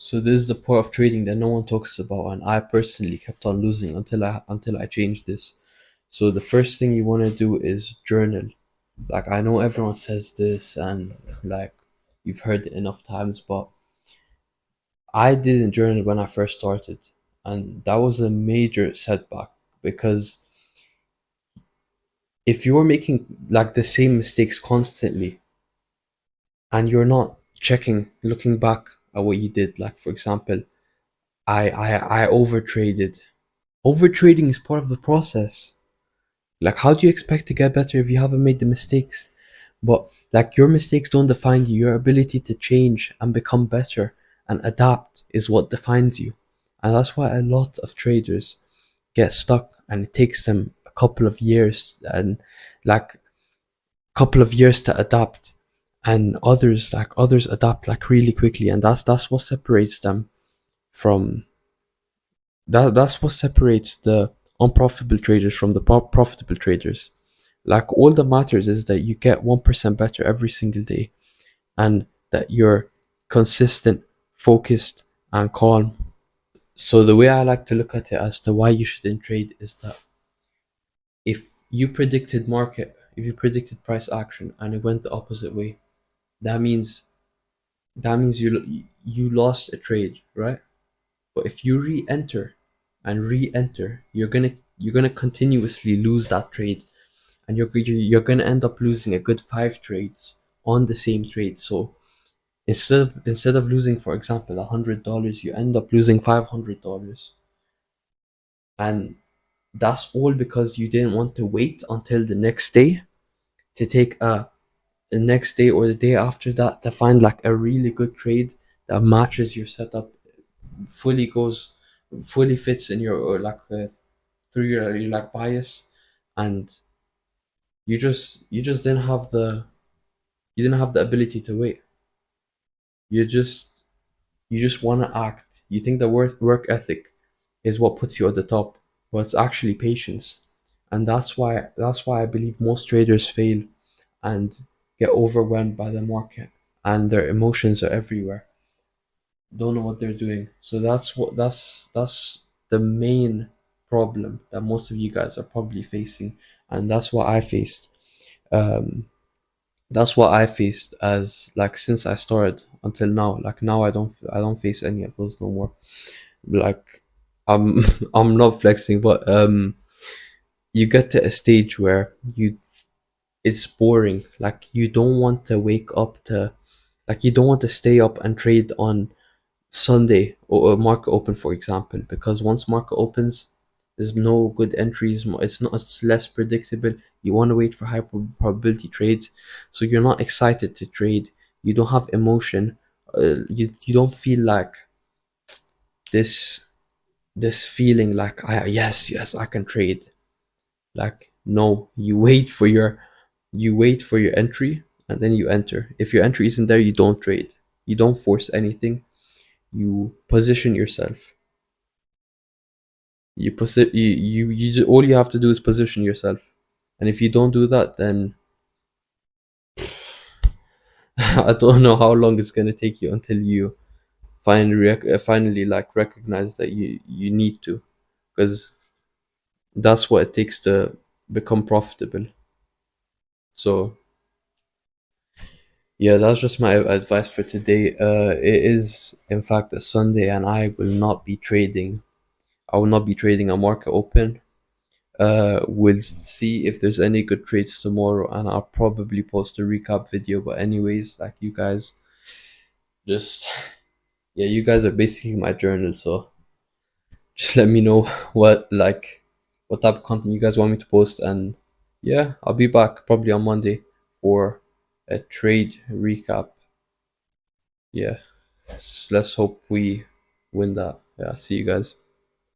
So this is the part of trading that no one talks about, and I personally kept on losing until I changed this. So the first thing you want to do is journal. Like, I know everyone says this, and like you've heard it enough times, but I didn't journal when I first started, and that was a major setback because if you're making like the same mistakes constantly and you're not looking back at what you did, like for example, I over traded. Overtrading is part of the process. Like, how do you expect to get better if you haven't made the mistakes? But like, your mistakes don't define you. Your ability to change and become better and adapt is what defines you. And that's why a lot of traders get stuck, and it takes them a couple of years and like couple of years to adapt. And others adapt like really quickly, and that's what separates them from that's what separates the unprofitable traders from the profitable traders. Like, all that matters is that you get 1% better every single day, and that you're consistent, focused, and calm. So the way I like to look at it as to why you shouldn't trade is that if you predicted price action and it went the opposite way, that means you lost a trade, right? But if you re-enter and re-enter, you're gonna continuously lose that trade, and you're gonna end up losing a good 5 trades on the same trade. So instead of losing, for example, $100, you end up losing $500, and that's all because you didn't want to wait until the next day to take the next day or the day after that to find like a really good trade that matches your setup, fully goes fully fits in your or like through your like bias, and you just didn't have the ability to wait. You just you just want to act. You think the work ethic is what puts you at the top, but it's actually patience. And that's why I believe most traders fail and get overwhelmed by the market, and their emotions are everywhere, don't know what they're doing. So that's the main problem that most of you guys are probably facing, and that's what I faced. Um, that's what I faced as like since I started until now. Like, now I don't face any of those no more. Like, I'm I'm not flexing, but you get to a stage where it's boring. Like, you don't want to wake up to like you don't want to stay up and trade on Sunday or market open, for example, because once market opens, there's no good entries. It's less predictable. You want to wait for high probability trades, so you're not excited to trade. You don't have emotion. You don't feel like this this feeling like, yes, I can trade. Like, no, you wait for your entry, and then you enter. If your entry isn't there, you don't trade. You don't force anything. You position yourself. All you have to do is position yourself, and if you don't do that, then I don't know how long it's gonna take you until you finally like recognize that you need to, because that's what it takes to become profitable. So yeah, that's just my advice for today. It is in fact a Sunday, and I will not be trading a market open. We'll see if there's any good trades tomorrow, and I'll probably post a recap video. But anyways, like, you guys just yeah, you guys are basically my journal, so just let me know what type of content you guys want me to post, and yeah, I'll be back probably on Monday for a trade recap. Yeah, let's hope we win that. Yeah, see you guys.